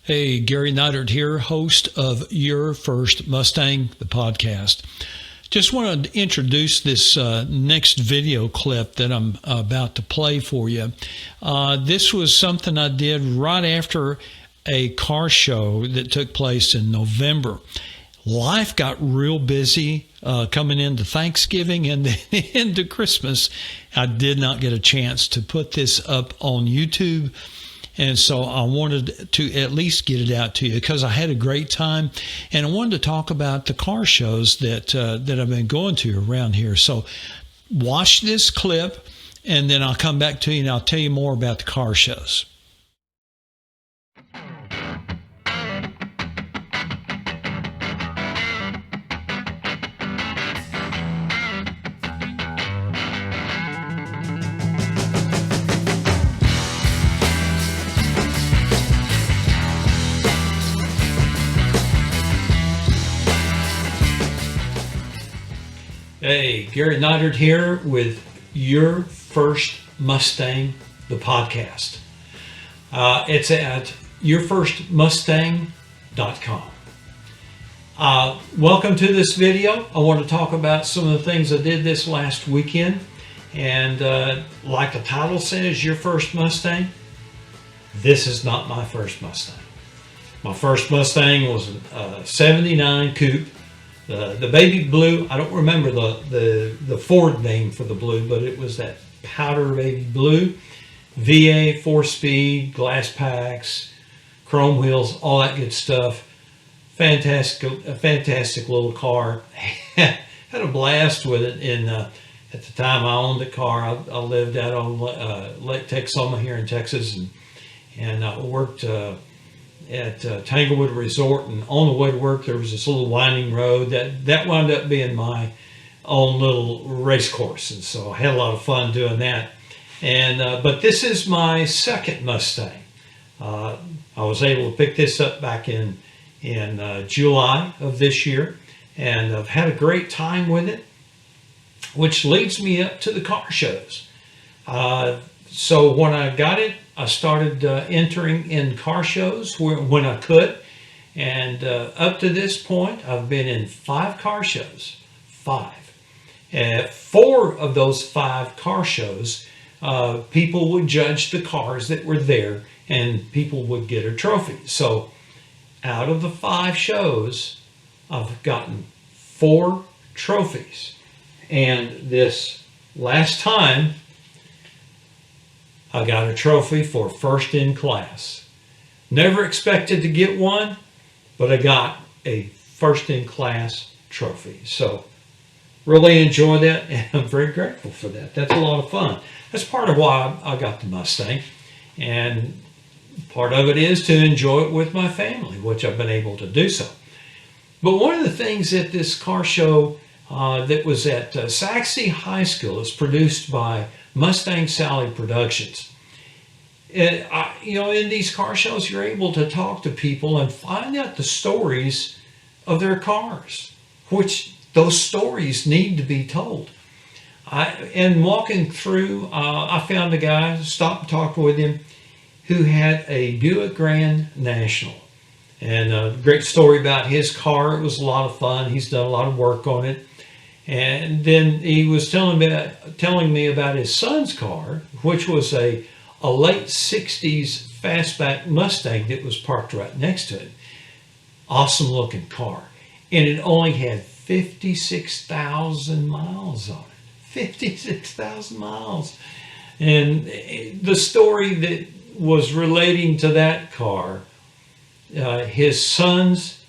Hey, Gary Neidert here, host of Your First Mustang, the podcast. Just wanted to introduce this next video clip that I'm about to play for you. This was something I did right after a car show that took place in November. Life got real busy coming into Thanksgiving and then into Christmas. I did not get a chance to put this up on YouTube. And so I wanted to at least get it out to you because I had a great time, and I wanted to talk about the car shows that I've been going to around here. So watch this clip, and then I'll come back to you and I'll tell you more about the car shows. Hey, Gary Neidert here with Your First Mustang, the podcast. It's at yourfirstmustang.com. Welcome to this video. I want to talk about some of the things I did this last weekend. And like the title says, Your First Mustang, this is not my first Mustang. My first Mustang was a 79 coupe. The baby blue, I don't remember the Ford name for the blue, but it was that powder baby blue. VA, 4-speed, glass packs, chrome wheels, all that good stuff. A fantastic little car. Had a blast with it. At the time I owned the car, I lived out on Lake Texoma here in Texas, and I worked at Tanglewood Resort, and on the way to work there was this little winding road that wound up being my own little race course, and so I had a lot of fun doing that. And but this is my second Mustang. I was able to pick this up back in July of this year, and I've had a great time with it, which leads me up to the car shows. So when I got it, I started entering in car shows when I could, and up to this point, I've been in 5 car shows. 5. 4 of those 5 car shows, people would judge the cars that were there, and people would get a trophy. So out of the 5 shows, I've gotten 4 trophies. And this last time, I got a trophy for first in class. Never expected to get one, but I got a first in class trophy. So really enjoy that, and I'm very grateful for that. That's a lot of fun. That's part of why I got the Mustang, and part of it is to enjoy it with my family, which I've been able to do so. But one of the things at this car show that was at Sachse High School is produced by Mustang Sally Productions. In these car shows, you're able to talk to people and find out the stories of their cars, which those stories need to be told. And walking through, I found a guy, stopped and talked with him, who had a Buick Grand National. And a great story about his car. It was a lot of fun. He's done a lot of work on it. And then he was telling me about his son's car, which was a late 60s fastback Mustang that was parked right next to it. Awesome looking car. And it only had 56,000 miles on it. 56,000 miles. And the story that was relating to that car, his son's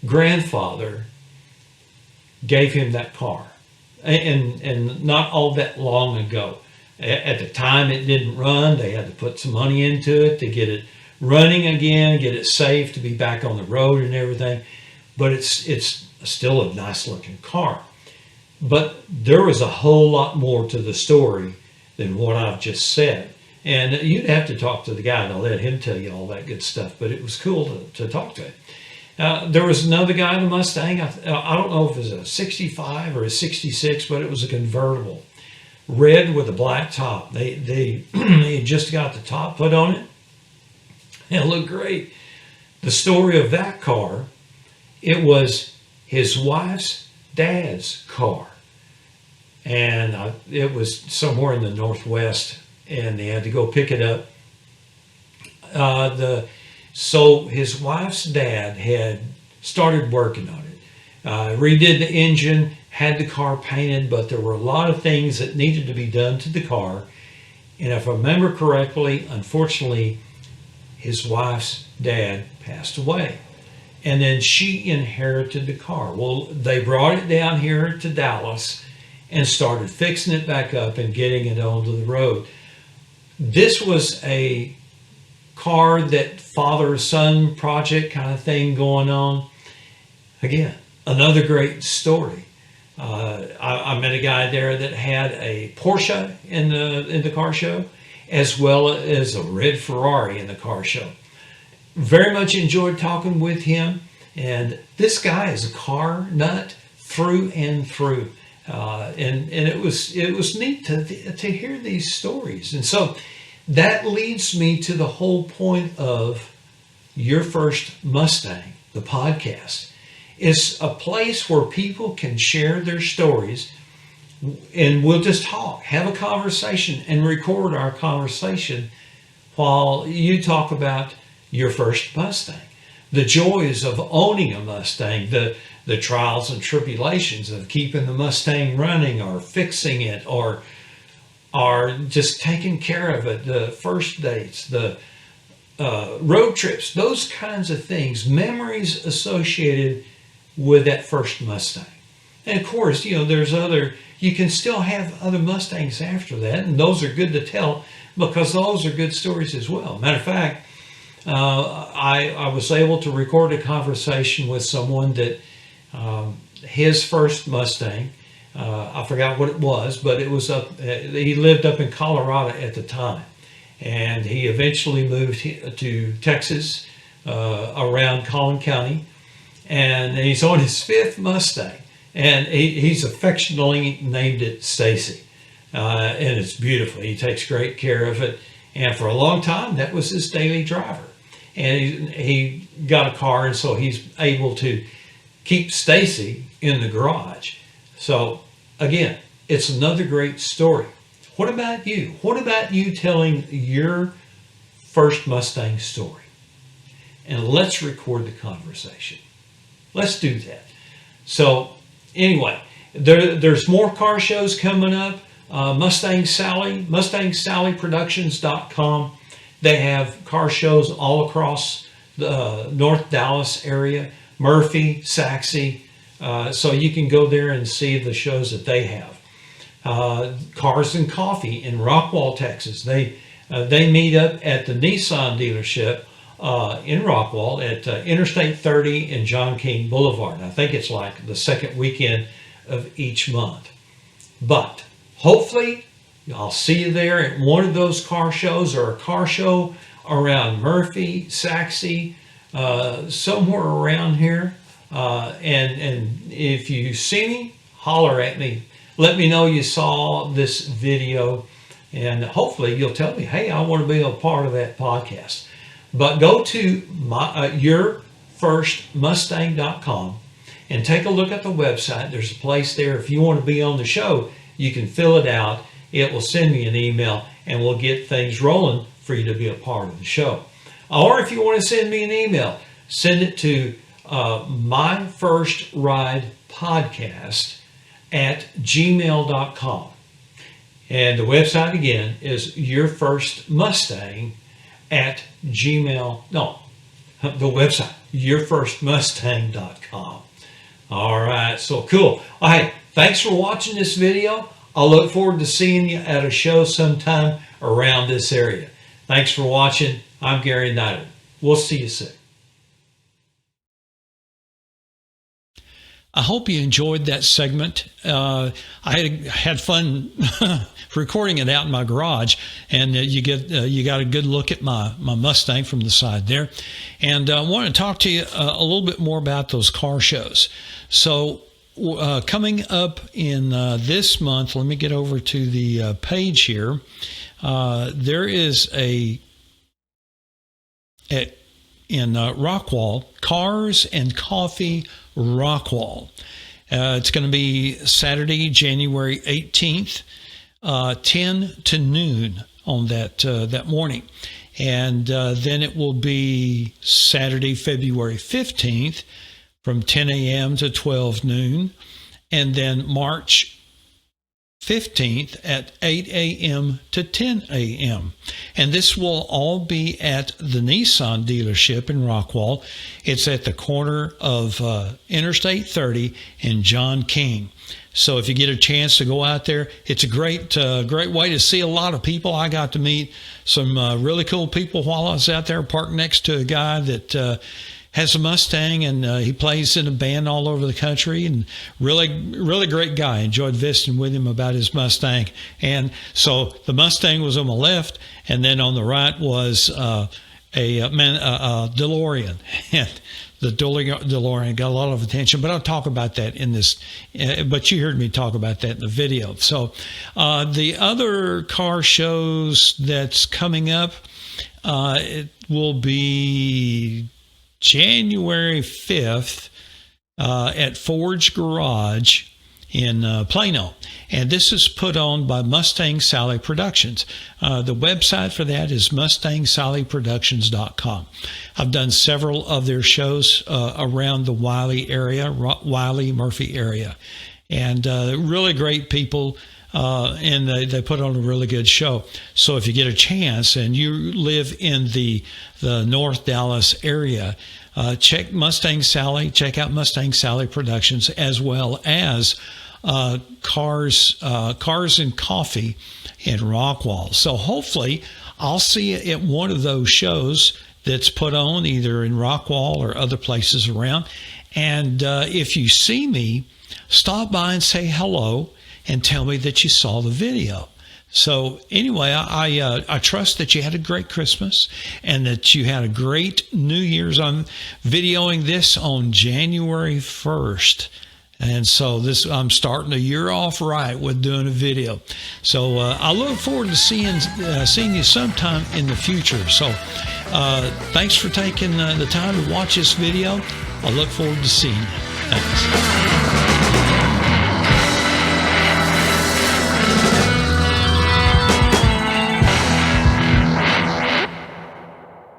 grandfather gave him that car, and not all that long ago. At the time it didn't run. They had to put some money into it to get it running again, get it safe to be back on the road and everything. But it's still a nice looking car. But there was a whole lot more to the story than what I've just said. And you'd have to talk to the guy to let him tell you all that good stuff. But it was cool to talk to him. There was another guy in a Mustang. I don't know if it was a 65 or a 66, but it was a convertible. Red with a black top. They just got the top put on it. And it looked great. The story of that car, it was his wife's dad's car. And it was somewhere in the Northwest, and they had to go pick it up. So his wife's dad had started working on it, redid the engine, had the car painted, but there were a lot of things that needed to be done to the car. And if I remember correctly, unfortunately, his wife's dad passed away. And then she inherited the car. Well, they brought it down here to Dallas and started fixing it back up and getting it onto the road. This was a car that father-son project kind of thing going on. Again, another great story. I met a guy there that had a Porsche in the car show, as well as a red Ferrari in the car show. Very much enjoyed talking with him, and this guy is a car nut through and through. And it was neat to hear these stories. And so that leads me to the whole point of Your First Mustang, the podcast. It's a place where people can share their stories, and we'll just talk, have a conversation, and record our conversation while you talk about your first Mustang, the joys of owning a Mustang, the trials and tribulations of keeping the Mustang running or fixing it or just taking care of it, the first dates, the road trips, those kinds of things, memories associated with that first Mustang. And of course, you can still have other Mustangs after that, and those are good to tell because those are good stories as well. Matter of fact, I was able to record a conversation with someone that his first Mustang, I forgot what it was, but it was he lived up in Colorado at the time, and he eventually moved to Texas, around Collin County, and he's on his fifth Mustang, and he's affectionately named it Stacy, and it's beautiful. He takes great care of it, and for a long time that was his daily driver. And he got a car, and so he's able to keep Stacy in the garage. So again, it's another great story. What about you? What about you telling your first Mustang story? And let's record the conversation. Let's do that. So anyway, there's more car shows coming up. Mustang Sally, MustangSallyProductions.com. They have car shows all across the North Dallas area, Murphy, Sachse. So you can go there and see the shows that they have. Cars and Coffee in Rockwall, Texas. They meet up at the Nissan dealership in Rockwall at Interstate 30 and John King Boulevard. I think it's like the second weekend of each month. But hopefully I'll see you there at one of those car shows, or a car show around Murphy, Sachse, somewhere around here. And if you see me, holler at me. Let me know you saw this video, and hopefully you'll tell me, hey, I want to be a part of that podcast. But go to yourfirstmustang.com and take a look at the website. There's a place there. If you want to be on the show, you can fill it out. It will send me an email, and we'll get things rolling for you to be a part of the show. Or if you want to send me an email, send it to myfirstridePodcast@gmail.com. And the website again is yourfirstmustang@gmail. No, the website, yourfirstmustang.com. All right, so cool. All right, thanks for watching this video. I'll look forward to seeing you at a show sometime around this area. Thanks for watching. I'm Gary Nyland. We'll see you soon. I hope you enjoyed that segment. I had fun recording it out in my garage, and you got a good look at my Mustang from the side there. And I want to talk to you a little bit more about those car shows. So coming up in this month, let me get over to the page here. There is a in Rockwall, Cars and Coffee Rockwall. It's going to be Saturday, January 18th, 10 to noon on that morning. And then it will be Saturday, February 15th from 10 a.m. to 12 noon. And then March 15th at 8 a.m. to 10 a.m. And this will all be at the Nissan dealership in Rockwall. It's at the corner of Interstate 30 and John King. So if you get a chance to go out there, it's a great way to see a lot of people. I got to meet some really cool people while I was out there, parked next to a guy that has a Mustang, and he plays in a band all over the country, and really great guy. Enjoyed visiting with him about his Mustang. And so the Mustang was on the left, and then on the right was a DeLorean. And the DeLorean got a lot of attention, but I'll talk about that in this. But you heard me talk about that in the video. So the other car shows that's coming up, it will be January 5th at Forge Garage in Plano. And this is put on by Mustang Sally Productions. The website for that is mustangsallyproductions.com. I've done several of their shows around the Wiley area, Wiley, Murphy area. And really great people. And they put on a really good show. So if you get a chance and you live in the North Dallas area, check Mustang Sally. Check out Mustang Sally Productions, as well as Cars and Coffee in Rockwall. So hopefully I'll see you at one of those shows that's put on either in Rockwall or other places around. And if you see me, stop by and say hello and tell me that you saw the video. So anyway, I trust that you had a great Christmas and that you had a great New Year's. I'm videoing this on January 1st. And so I'm starting the year off right with doing a video. So I look forward to seeing you sometime in the future. So thanks for taking the time to watch this video. I look forward to seeing you. Thanks.